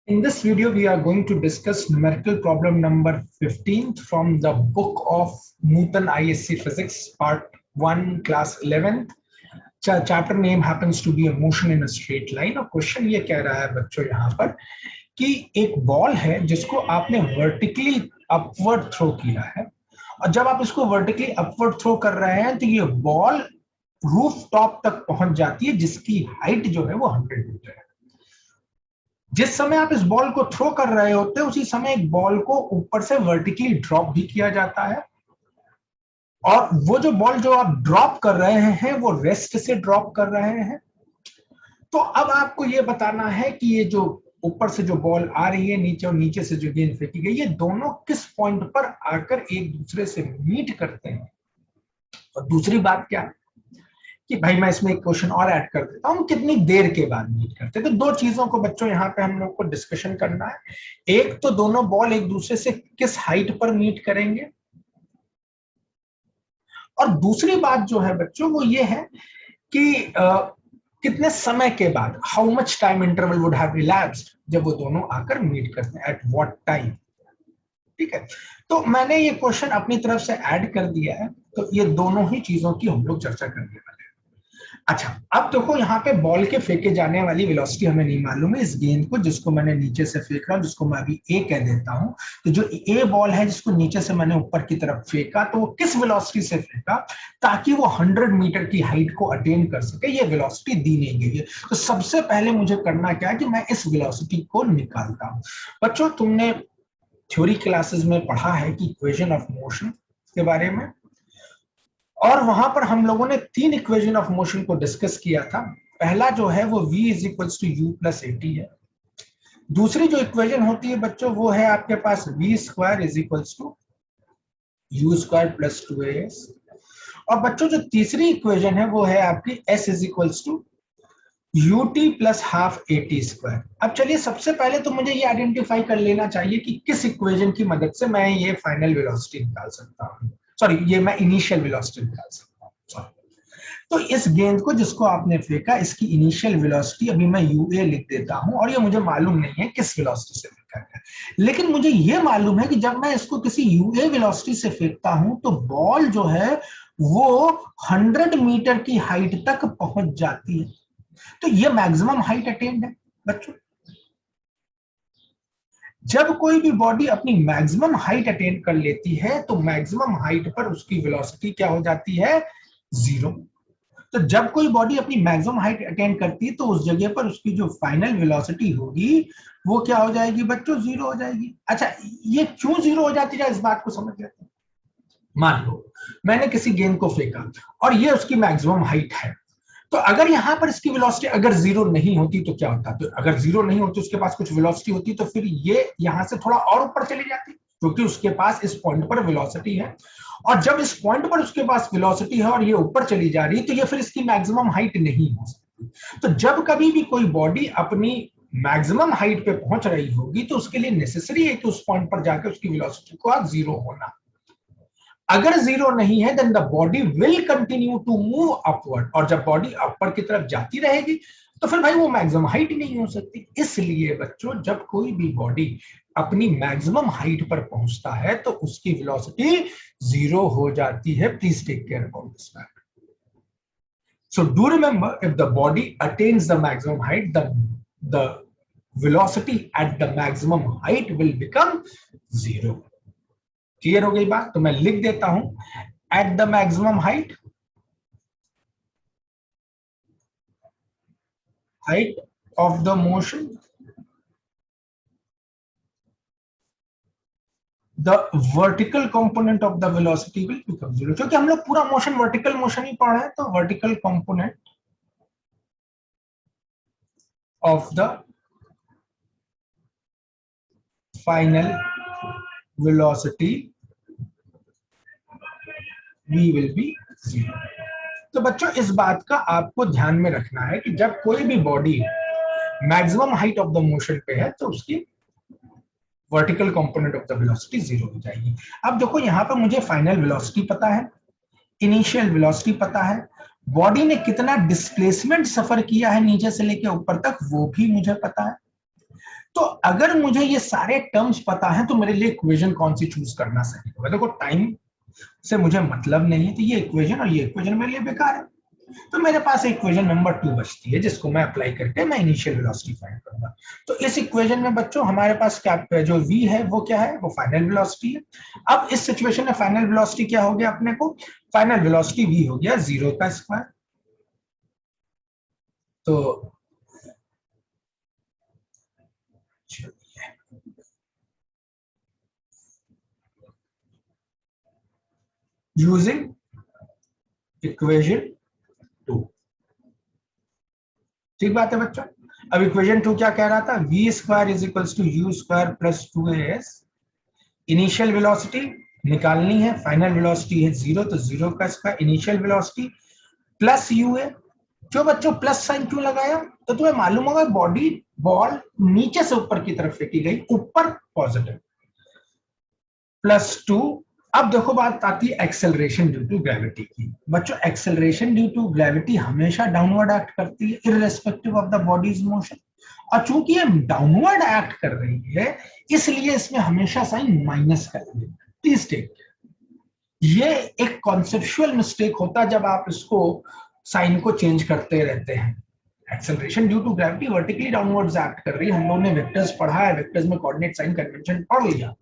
In this video, we are going to discuss numerical problem number 15 from the book of Newton ISC Physics, part 1, class 11th. Chapter name happens to be a motion in a straight line. और question ये कह रहा है बच्चों यहाँ पर कि एक बॉल है जिसको आपने वर्टिकली अपवर्ड थ्रो किया है, और जब आप इसको वर्टिकली अपवर्ड थ्रो कर रहे हैं तो ये बॉल रूफ टॉप तक पहुंच जाती है, जिसकी हाइट जो है वो 100 मीटर है। जिस समय आप इस बॉल को थ्रो कर रहे होते हैं उसी समय एक बॉल को ऊपर से वर्टिकली ड्रॉप भी किया जाता है, और वो जो बॉल जो आप ड्रॉप कर रहे हैं वो रेस्ट से ड्रॉप कर रहे हैं। तो अब आपको ये बताना है कि ये जो ऊपर से जो बॉल आ रही है नीचे और नीचे से जो गेंद फेंकी गई, ये दोनों किस पॉइंट पर आकर एक दूसरे से मीट करते हैं। और दूसरी बात क्या कि भाई मैं इसमें एक क्वेश्चन और ऐड कर देता हूं, कितनी देर के बाद मीट करते हैं। तो दो चीजों को बच्चों यहाँ पे हम लोग को डिस्कशन करना है। एक तो दोनों बॉल एक दूसरे से किस हाइट पर मीट करेंगे, और दूसरी बात जो है बच्चों वो ये है कि कितने समय के बाद, how much time interval would have relapsed जब वो दोनों आकर मीट करते हैं, एट व्हाट टाइम। ठीक है, तो मैंने ये क्वेश्चन अपनी तरफ से ऐड कर दिया है, तो ये दोनों ही चीजों की हम लोग चर्चा करने वाले हैं। अच्छा, अब देखो यहाँ पे बॉल के फेंके जाने वाली वेलोसिटी हमें नहीं मालूम है। इस गेंद को जिसको मैंने नीचे से फेंक रहा हूं, जिसको मैं अभी ए कह देता हूं, तो जो ए बॉल है जिसको नीचे से मैंने ऊपर की तरफ फेंका, तो वो किस वेलोसिटी से फेंका ताकि वो 100 मीटर की हाइट को अटेन कर सके, ये वेलोसिटी दी नहीं गई है। तो सबसे पहले मुझे करना क्या है कि मैं इस वेलोसिटी को निकालता हूं। बच्चों, तुमने थ्योरी क्लासेस में पढ़ा है कि इक्वेशन ऑफ मोशन के बारे में, और वहां पर हम लोगों ने तीन इक्वेशन ऑफ मोशन को डिस्कस किया था। पहला जो है वो v is equals to U plus A T है। दूसरी जो इक्वेशन होती है बच्चों वो है आपके पास v square is equals to U square plus 2as। और बच्चों जो तीसरी इक्वेशन है वो है आपकी s is equals to U T plus half A T square. अब चलिए सबसे पहले तो मुझे ये आइडेंटिफाई कर लेना चाहिए कि किस इक्वेशन की मदद से मैं ये फाइनल वेलोसिटी निकाल सकता हूँ, सॉरी ये मैं इनिशियल वेलोसिटी निकाल सकता हूँ। तो इस गेंद को जिसको आपने फेंका, इसकी इनिशियल वेलोसिटी अभी मैं यूए लिख देता हूं, और ये मुझे मालूम नहीं है किस वेलोसिटी से फेंका गया, लेकिन मुझे ये मालूम है कि जब मैं इसको किसी यूए वेलोसिटी से फेंकता हूं तो बॉल जो है वो 100 मीटर की हाइट तक पहुंच जाती है। तो ये मैक्सिमम हाइट अटेन्ड है बच्चों। जब कोई भी बॉडी अपनी मैक्सिमम हाइट अटेन कर लेती है तो मैक्सिमम हाइट पर उसकी वेलोसिटी क्या हो जाती है, 0। तो जब कोई बॉडी अपनी मैक्सिमम हाइट अटेन करती है तो उस जगह पर उसकी जो फाइनल वेलोसिटी होगी वो क्या हो जाएगी बच्चों, 0 हो जाएगी। अच्छा, ये क्यों 0 हो जाती है, इस बात को समझ लेते हैं। मान लो मैंने किसी गेंद को फेंका और ये उसकी मैक्सिमम हाइट है, तो अगर यहां पर इसकी वेलोसिटी अगर 0 नहीं होती तो क्या होता, तो अगर 0 नहीं होती उसके पास कुछ वेलोसिटी होती तो फिर ये यहां से थोड़ा और ऊपर चली जाती, क्योंकि उसके पास इस पॉइंट पर वेलोसिटी है। और जब इस पॉइंट पर उसके पास वेलोसिटी है और ये ऊपर चली जा रही है तो ये फिर इसकी मैक्सिमम हाइट नहीं हो सकती। तो जब कभी भी कोई बॉडी अपनी मैक्सिमम हाइट पे पहुंच रही होगी तो उसके लिए नेसेसरी है कि उस पॉइंट पर जाकर उसकी वेलोसिटी को 0 होना। अगर 0 नहीं है then the body will continue to move upward, और जब बॉडी अपर की तरफ जाती रहेगी तो फिर भाई वो मैक्सिमम हाइट ही नहीं हो सकती। इसलिए बच्चों जब कोई भी बॉडी अपनी मैक्सिमम हाइट पर पहुंचता है तो उसकी वेलोसिटी 0 हो जाती है। Please take care about this fact. So do remember, if the body attains the maximum height, the velocity at the maximum height will become 0। Clear हो गई बात? तो मैं लिख देता हूं, at the maximum height, height of the motion, the vertical component of the velocity will become 0। क्योंकि हम लोग पूरा मोशन वर्टिकल मोशन ही पढ़ रहे हैं, तो vertical component of the final velocity V will be 0। तो बच्चों इस बात का आपको ध्यान में रखना है कि जब कोई भी body maximum height of the motion पे है तो उसकी vertical component of the velocity 0 हो जाएगी। अब देखो यहाँ पर मुझे फाइनल वेलोसिटी पता है, इनिशियल वेलोसिटी पता है, बॉडी ने कितना डिस्प्लेसमेंट सफर किया है नीचे से लेकर ऊपर तक वो भी मुझे पता है। तो अगर मुझे ये सारे टर्म्स पता है तो मेरे लिए इक्वेशन कौन सी चूज करना सही होगा? देखो टाइम से मुझे मतलब नहीं है, तो ये इक्वेशन और ये इक्वेशन मेरे लिए बेकार है। तो मेरे पास इक्वेशन नंबर 2 बचती है, जिसको मैं अप्लाई करके मैं इनिशियल वेलोसिटी फाइंड करूंगा। तो इस इक्वेशन में बच्चों हमारे पास क्या जो v है वो क्या है? वो फाइनल वेलोसिटी है। अब इस सिचुएशन में फाइनल वेलोसिटी क्या हो गया अपने को? फाइनल वेलोसिटी v हो गया 0 का स्क्वायर। तो यूजिंग इक्वेशन 2, ठीक बात है बच्चों। अब इक्वेशन 2 क्या कह रहा था? v square is equals to U square plus 2as। Initial velocity निकालनी है, फाइनल वेलोसिटी है 0, तो 0 का square initial velocity plus U है। जो बच्चों प्लस साइन क्यों लगाया? तो तुम्हें मालूम होगा बॉडी बॉल नीचे से ऊपर की तरफ फेंकी गई, ऊपर पॉजिटिव प्लस 2। अब देखो बात आती है एक्सेलरेशन ड्यू टू ग्रेविटी की। बच्चों एक्सेलरेशन ड्यू टू ग्रेविटी हमेशा डाउनवर्ड एक्ट करती है irrespective of the bodies motion, और चूंकि ये डाउनवर्ड एक्ट कर रही है इसलिए इसमें हमेशा साइन माइनस करेंगे। प्लीज टेक, ये एक कॉन्सेप्चुअल मिस्टेक होता है जब आप इसको साइन को चेंज करते रहते हैं। Acceleration due to gravity vertically downwards act कर रही है, हम लोगों ने वेक्टर्स पढ़ा है, वेक्टर्स में कोऑर्डिनेट साइन कन्वेंशन पढ़ लिया।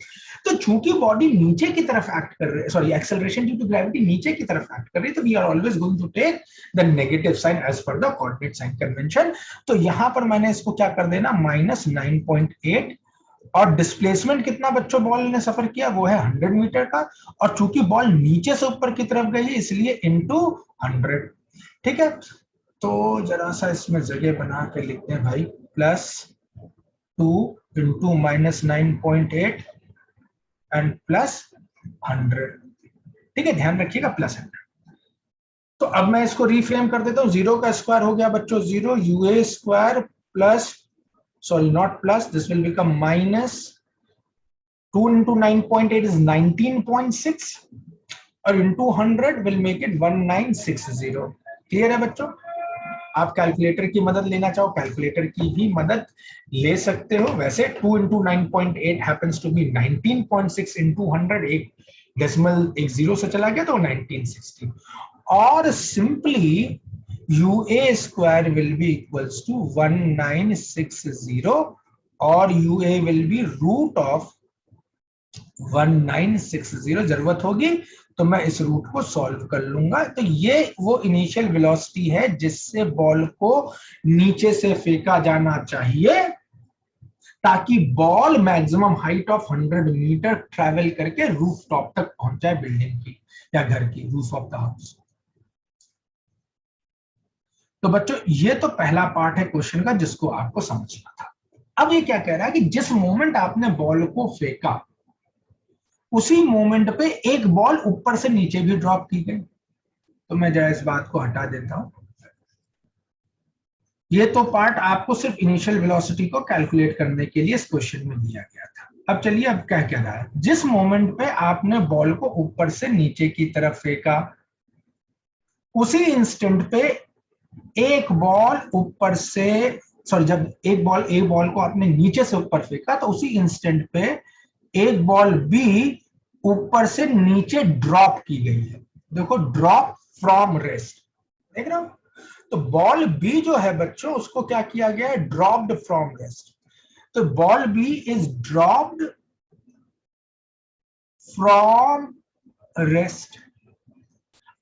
तो चूंकि बॉडी नीचे की तरफ एक्ट कर रही है, sorry acceleration due to gravity नीचे की तरफ एक्ट कर रही है, तो we are always going to take the negative sign as per the coordinate sign convention. तो यहां पर मैंने इसको क्या कर देना, -9.8। और डिस्प्लेसमेंट कितना बच्चों बॉल ने सफर किया? वो है 100 मीटर का, और चूंकि बॉल नीचे से ऊपर की तरफ गई है इसलिए इनटू 100। ठीक है, तो जरा सा इसमें जगह बना के लिखते हैं भाई, +2 इंटू -9.8 एंड +100। ठीक है, ध्यान रखिएगा +100। तो अब मैं इसको रीफ्रेम कर देता हूं। 0 का स्क्वायर हो गया बच्चों 0, U A square plus, sorry not plus, this will become minus 2 into 9.8 is 19.6 और into 100 will make it 1960। Clear है बच्चों? आप कैलकुलेटर की मदद लेना चाहो कैलकुलेटर की भी मदद ले सकते हो। वैसे 2 into 9.8 happens to be 19.6 into 100, एक डेसिमल एक जीरो से चला गया तो 1960। और simply UA square will be equals to 1960 और UA will be root of 1960। जरूरत होगी तो मैं इस रूट को सॉल्व कर लूंगा। तो ये वो इनिशियल वेलोसिटी है जिससे बॉल को नीचे से फेंका जाना चाहिए ताकि ball maximum height of 100 meter travel करके रूफ टॉप तक पहुंच जाए, बिल्डिंग की या घर की, रूफ ऑफ द हाउस। तो बच्चों ये तो पहला पार्ट है क्वेश्चन का जिसको आपको समझना था। अब ये क्या कह रहा है कि जिस मोमेंट आपने बॉल को फेंका उसी मोमेंट पे एक बॉल ऊपर से नीचे भी ड्रॉप की गई। तो मैं जरा इस बात को हटा देता हूं। ये तो पार्ट आपको सिर्फ इनिशियल वेलोसिटी को कैलकुलेट करने के लिए इस क्वेश्चन में दिया गया था। अब चलिए, अब क्या कह रहा है, जिस मोमेंट पे आपने बॉल को ऊपर से नीचे की तरफ फेंका उसी इंस्टेंट पे एक बॉल ऊपर से, सॉरी, जब एक बॉल को आपने नीचे से ऊपर फेंका तो उसी इंस्टेंट पे एक बॉल बी ऊपर से नीचे ड्रॉप की गई है। देखो, ड्रॉप फ्रॉम रेस्ट, देख रहे हो? तो बॉल बी जो है बच्चों उसको क्या किया गया है, ड्रॉप्ड फ्रॉम रेस्ट। तो ball B is dropped from rest.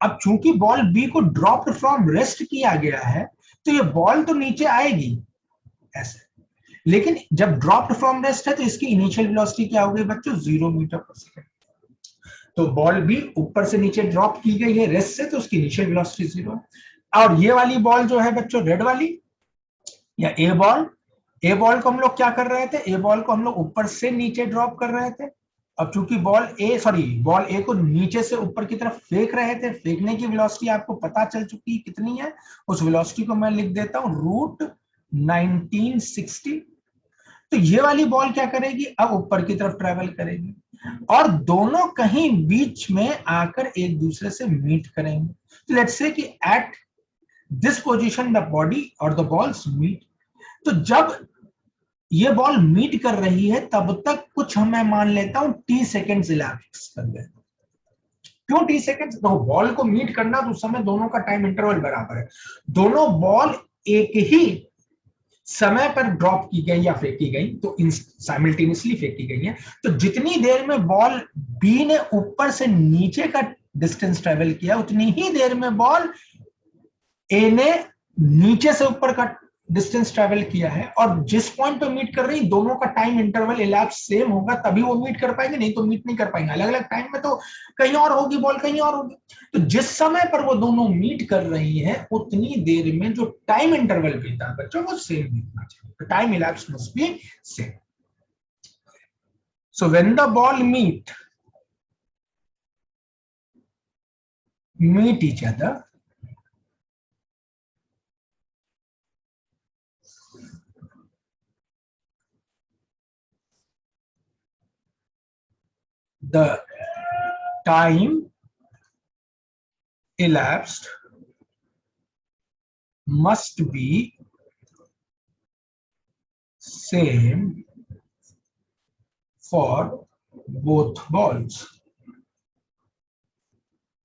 अब चूंकि बॉल बी को ड्रॉप्ड फ्रॉम रेस्ट किया गया है तो ये बॉल तो नीचे आएगी ऐसे, लेकिन जब ड्रॉप्ड फ्रॉम रेस्ट है तो इसकी इनिशियल वेलोसिटी क्या हो गई बच्चों, 0 मीटर पर सेकंड। तो बॉल बी ऊपर से नीचे ड्रॉप की गई है रेस्ट से, तो उसकी इनिशियल वेलोसिटी 0 है। और ये वाली बॉल जो है बच्चों रेड वाली या ए बॉल को हम लोग क्या कर रहे थे, ए बॉल को हम लोग ऊपर से नीचे ड्रॉप कर रहे थे। अब चूंकि बॉल ए को नीचे से ऊपर की तरफ फेंक रहे थे, फेंकने की वेलोसिटी आपको पता चल चुकी है कितनी है, उस वेलोसिटी को मैं लिख देता हूं √1960। तो ये वाली बॉल क्या करेगी, अब ऊपर की तरफ ट्रेवल करेगी और दोनों कहीं बीच में आकर एक दूसरे से मीट करेंगे। तो लेट्स से कि at this position the body और द बॉल्स मीट। तो जब ये बॉल मीट कर रही है तब तक कुछ मैं मान लेता हूं टी सेकेंड्स इलैप्स कर गए। क्यों टी सेकेंड्स? तो बॉल को मीट करना तो उस समय दोनों का टाइम इंटरवल बराबर है, दोनों बॉल एक ही समय पर ड्रॉप की गई या फेंकी गई, तो साइमल्टेनियसली फेंकी गई है। तो जितनी देर में बॉल बी ने ऊपर से नीचे का डिस्टेंस ट्रेवल किया, उतनी ही देर में बॉल ए ने नीचे से ऊपर का डिस्टेंस ट्रेवल किया है। और जिस पॉइंट पे मीट कर रही, दोनों का टाइम इंटरवल इलैप्स सेम होगा, तभी वो मीट कर पाएंगे, नहीं तो मीट नहीं कर पाएंगे। अलग अलग टाइम में तो कहीं और होगी बॉल, कहीं और होगी। तो जिस समय पर वो दोनों मीट कर रही है, उतनी देर में जो टाइम इंटरवल बीता बच्चों, वो सेम बीतना चाहिए। Time elapse must be same. So when the ball meet each other, the time elapsed must be same for both balls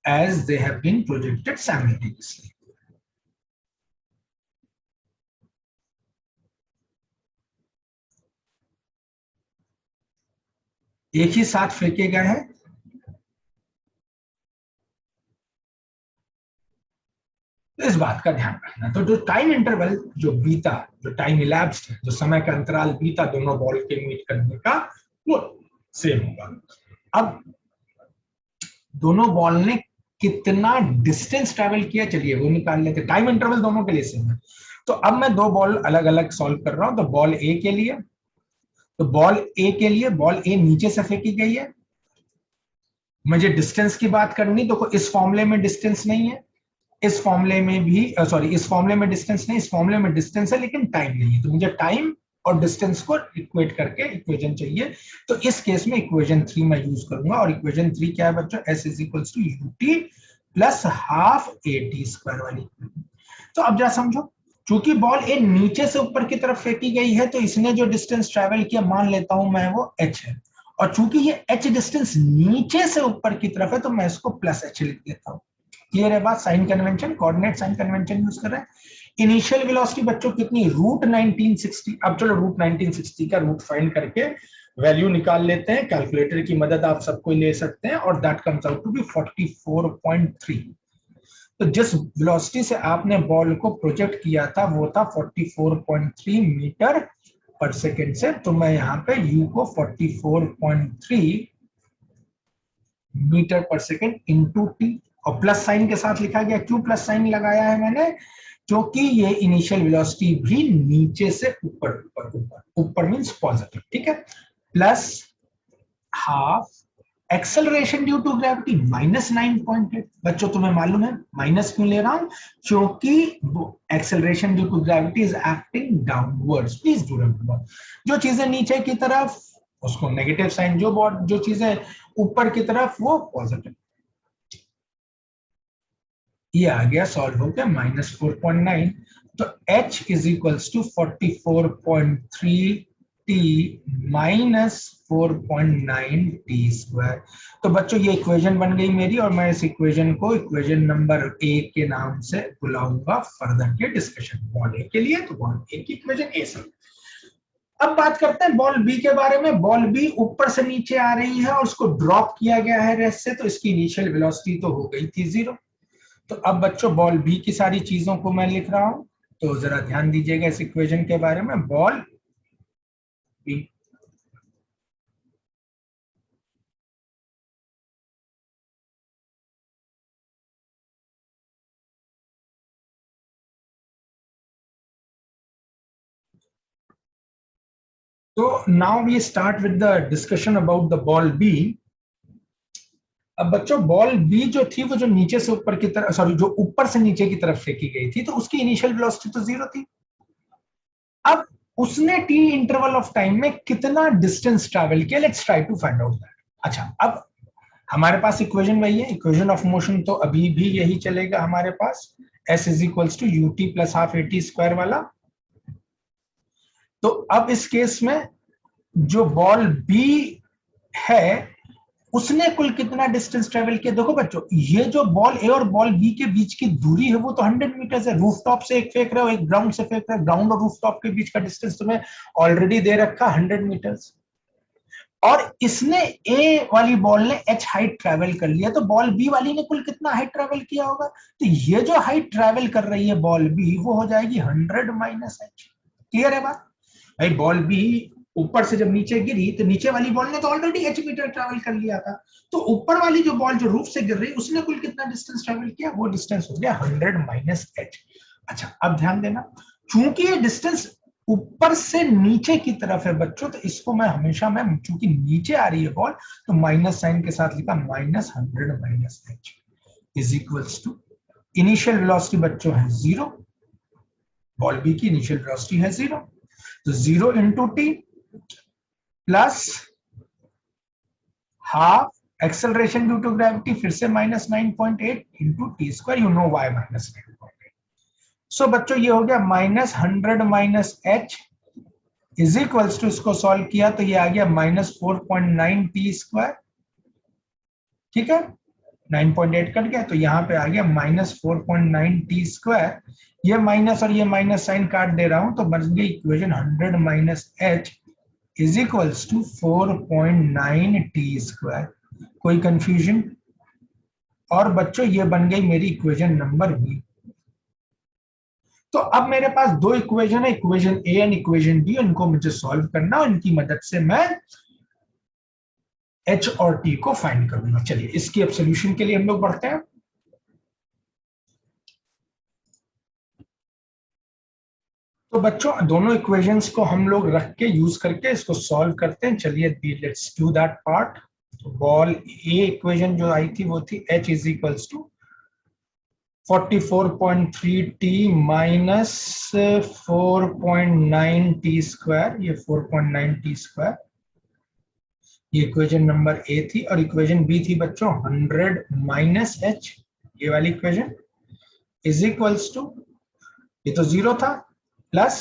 as they have been projected simultaneously. एक ही साथ फेंके गए हैं, तो इस बात का ध्यान रखना। तो जो टाइम इंटरवल जो बीता, जो टाइम इलैप्स्ड है, जो समय का अंतराल बीता दोनों बॉल के मीट करने का, वो सेम होगा। अब दोनों बॉल ने कितना डिस्टेंस ट्रेवल किया, चलिए वो निकाल लेते। टाइम इंटरवल दोनों के लिए सेम है। तो अब मैं दो बॉल अलग अलग सॉल्व कर रहा हूं। तो बॉल ए के लिए, तो बॉल ए के लिए बॉल ए नीचे से फेंकी गई है, मुझे डिस्टेंस की बात करनी, तो इस फॉर्मूले में डिस्टेंस नहीं है, इस फॉर्मूले में भी सॉरी, इस फॉर्मूले में डिस्टेंस नहीं, इस फॉर्मूले में डिस्टेंस है लेकिन टाइम नहीं है। तो मुझे टाइम और डिस्टेंस को इक्वेट करके इक्वेशन चाहिए। तो इस केस में इक्वेशन 3 मैं यूज करूंगा। और इक्वेशन 3 क्या है बच्चों? s is equal to U T plus half A T square वाली। तो अब जरा समझो, चूंकि बॉल ए नीचे से ऊपर की तरफ फेंकी गई है, तो इसने जो डिस्टेंस ट्रेवल किया मान लेता हूं मैं वो h है। और चूंकि ये h डिस्टेंस नीचे से ऊपर की तरफ है, तो मैं इसको प्लस h लिख देता हूं। क्लियर है बात? Sign convention, coordinate sign convention use कर रहे हैं। इनिशियल वेलोसिटी बच्चों कितनी? रूट 1960। अब चलो रूट 1960 का रूट फाइंड करके वैल्यू निकाल लेते हैं। कैलकुलेटर की मदद आप सबको ले सकते हैं, और that comes out to be 44.3। तो जिस वेलोसिटी से आपने बॉल को प्रोजेक्ट किया था वो था 44.3 मीटर पर सेकेंड से। तो मैं यहाँ पे u को 44.3 मीटर पर सेकेंड इंटू टी, और प्लस साइन के साथ लिखा गया। क्यों प्लस साइन लगाया है मैंने? क्योंकि ये इनिशियल वेलोसिटी भी नीचे से ऊपर ऊपर ऊपर ऊपर मींस पॉजिटिव, ठीक है। Plus half acceleration due to gravity -9.8। बच्चों तुम्हें मालूम है माइनस क्यों ले रहा हूं? क्योंकि acceleration due to gravity is acting downwards. Please do remember, जो चीजें नीचे की तरफ उसको नेगेटिव साइन, जो चीजें ऊपर की तरफ वो पॉजिटिव। ये आ गया सॉल्व हो गया -4.9। तो h is equals to 44.3 t minus 4.9 T square. तो बच्चों ये इक्वेशन बन गई मेरी, और मैं इस इक्वेशन को इक्वेशन नंबर ए के नाम से बुलाऊंगा फर्दर के डिस्कशन। बॉल ए के लिए तो बॉल ए की इक्वेशन ए से। अब बात करते हैं बॉल बी के बारे में। बॉल बी ऊपर से नीचे आ रही है और उसको ड्रॉप किया गया है रेस्ट से, तो इसकी इनिशियल वेलोसिटी तो हो गई थी 0। तो अब बच्चों बॉल बी की सारी चीजों को मैं लिख रहा हूं, तो जरा ध्यान दीजिएगा इस इक्वेशन के बारे में। बॉल बी, तो now we start with the discussion about the ball B. अब बच्चों बॉल बी जो थी वो जो नीचे से ऊपर की तरफ, सॉरी जो ऊपर से नीचे की तरफ फेंकी गई थी, तो उसकी इनिशियल वेलोसिटी तो 0 थी। अब उसने टी इंटरवल ऑफ टाइम में कितना डिस्टेंस ट्रैवल किया? Let's try to find out that. अच्छा, अब हमारे पास इक्वेशन वही है, इक्वेशन ऑफ मोशन तो अभी भी यही चलेगा हमारे पास, s is equals to U T plus half A T square वाला। तो अब इस केस में जो बॉल बी है उसने कुल कितना डिस्टेंस ट्रेवल किया? देखो बच्चों, ये जो बॉल ए और बॉल बी के बीच की दूरी है वो तो 100 मीटर है। रूफटॉप से एक फेंक रहे हो, एक ग्राउंड से फेंक रहे हो, ग्राउंड और रूफटॉप के बीच का डिस्टेंस तुम्हें ऑलरेडी दे रखा 100 मीटर्स। और इसने ए वाली बॉल ने एच हाइट ट्रेवल कर लिया, तो बॉल बी वाली ने कुल कितना हाइट ट्रेवल किया होगा? तो ये जो हाइट ट्रेवल कर रही है बॉल बी वो हो जाएगी 100 माइनस एच। क्लियर है बात? भाई बॉल बी ऊपर से जब नीचे गिरी तो नीचे वाली बॉल ने तो ऑलरेडी एच मीटर ट्रेवल कर लिया था, तो ऊपर वाली जो बॉल जो रूफ से गिर रही उसने कुल कितना डिस्टेंस ट्रेवल किया? वो डिस्टेंस हो गया 100 माइनस एच। अच्छा अब ध्यान देना, चूंकि ये डिस्टेंस ऊपर से नीचे की तरफ है बच्चों, तो इसको मैं हमेशा चूंकि नीचे आ रही है बॉल तो माइनस साइन के साथ लिखा minus 100 minus H is equals to initial velocity बच्चों है 0, बॉल बी की इनिशियल वेलोसिटी है 0, तो 0 into T plus half acceleration due to gravity, फिर से minus 9.8 into T square, you know why minus 9.8। So बच्चों ये हो गया minus 100 minus H is equals to, इसको सॉल्व किया तो ये आ गया माइनस 4.9 टी स्क्वायर। ठीक है, 9.8 कट गया तो यहाँ पे आ गया माइनस 4.9 टी स्क्वायर। ये माइनस और ये माइनस साइन काट दे रहा हूं तो बन गई equation 100 minus H is equals to 4.9 T square. कोई कंफ्यूजन? और बच्चों ये बन गई मेरी इक्वेशन नंबर बी। तो अब मेरे पास दो इक्वेशन है, equation A and equation B, इनको मुझे सॉल्व करना और इनकी मदद से मैं एच और टी को फाइंड करूंगा। चलिए इसकी अब सोल्यूशन के लिए हम लोग बढ़ते हैं। तो बच्चों दोनों इक्वेशंस को हम लोग रख के यूज करके इसको सॉल्व करते हैं। चलिए let's do that part. Ball A equation जो आई थी वो थी h is equals to 44.3 T minus 4.9 T square, ये 4.9 टी स्क्वायर, ये इक्वेशन नंबर ए थी। और इक्वेशन बी थी बच्चों 100 माइनस एच, ये वाली इक्वेशन इज इक्वल्स टू, ये तो 0 था, प्लस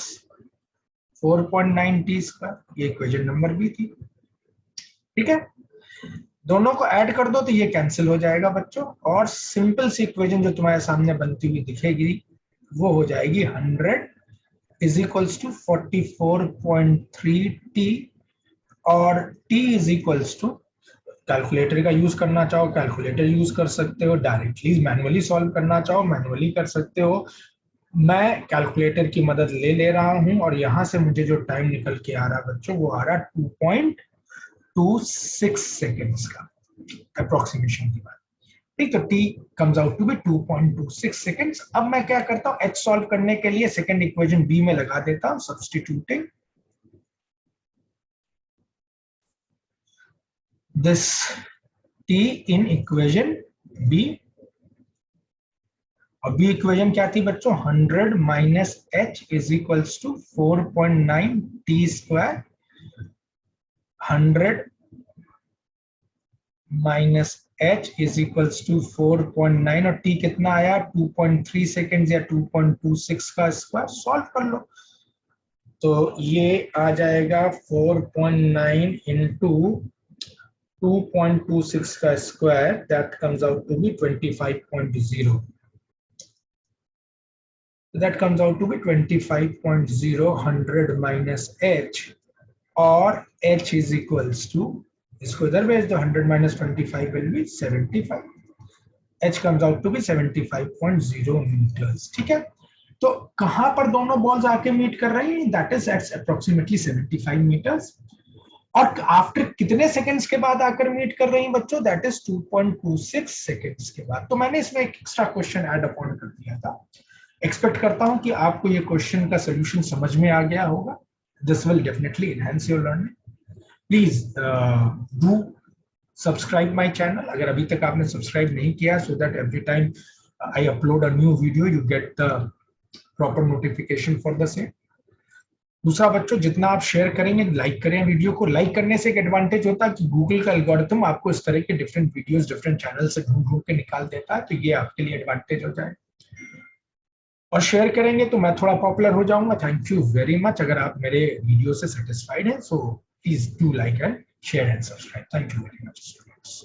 4.9 टी स्क्वायर, ये इक्वेशन नंबर बी थी। ठीक है, दोनों को ऐड कर दो तो ये कैंसिल हो जाएगा बच्चों, और सिंपल सी इक्वेशन जो तुम्हारे सामने बनती हुई दिखेगी वो हो जाएगी 100 इज इक्वल्स टू 44.3 टी, और t is equals to, calculator का यूज करना चाहो कैलकुलेटर यूज कर सकते हो, डायरेक्टली मैनुअली सॉल्व करना चाहो मैनुअली कर सकते हो। मैं कैलकुलेटर की मदद ले रहा हूं और यहां से मुझे जो टाइम निकल के आ रहा बच्चों वो आ रहा 2.26 सेकेंड्स का अप्रोक्सीमेशन की बात। ठीक, तो t comes out to be 2.26 seconds. अब मैं क्या करता हूं, h सॉल्व करने के लिए सेकंड इक्वेशन b में लगा देता हूं substituting this t in equation b। और b इक्वेशन क्या थी बच्चों, 100 minus H is equals to 4.9 T square, 100 minus h is equals to 4.9, और t कितना आया 2.3 सेकेंड या 2.26 का स्क्वायर, सॉल्व कर लो तो ये आ जाएगा 4.9 इंटू 2.26 का square, that comes out to be 25.0, that comes out to be 25.0, 100 minus h, और h is equals to, इसको इधर भेज दो, 100 minus 25 will be 75, h comes out to be 75.0 meters। ठीक है, तो कहां पर दोनों बॉल्स आके मीट कर रही हैं, that is at approximately 75 meters. और आफ्टर कितने सेकंड्स के बाद आकर मीट कर रही हैं बच्चों, दैट इज 2.26 सेकंड्स के बाद। तो मैंने इसमें एक एक्स्ट्रा क्वेश्चन ऐड अपॉन कर दिया था। एक्सपेक्ट करता हूं कि आपको ये क्वेश्चन का सोल्यूशन समझ में आ गया होगा। This will definitely enhance your learning. Please do subscribe my channel अगर अभी तक आपने सब्सक्राइब नहीं किया, so that every time I upload a new video you get the proper notification for the same. दूसरा बच्चों, जितना आप शेयर करेंगे, लाइक करें वीडियो को, लाइक करने से एक एडवांटेज होता है कि गूगल का एल्गोरिथम आपको इस तरह के डिफरेंट वीडियोस डिफरेंट चैनल से ढूंढ के निकाल देता है, तो ये आपके लिए एडवांटेज हो जाए। और शेयर करेंगे तो मैं थोड़ा पॉपुलर हो जाऊंगा। Thank you very much. अगर आप मेरे वीडियो से सेटिस्फाइड हैं, so please do like and share and subscribe. Thank you very much students.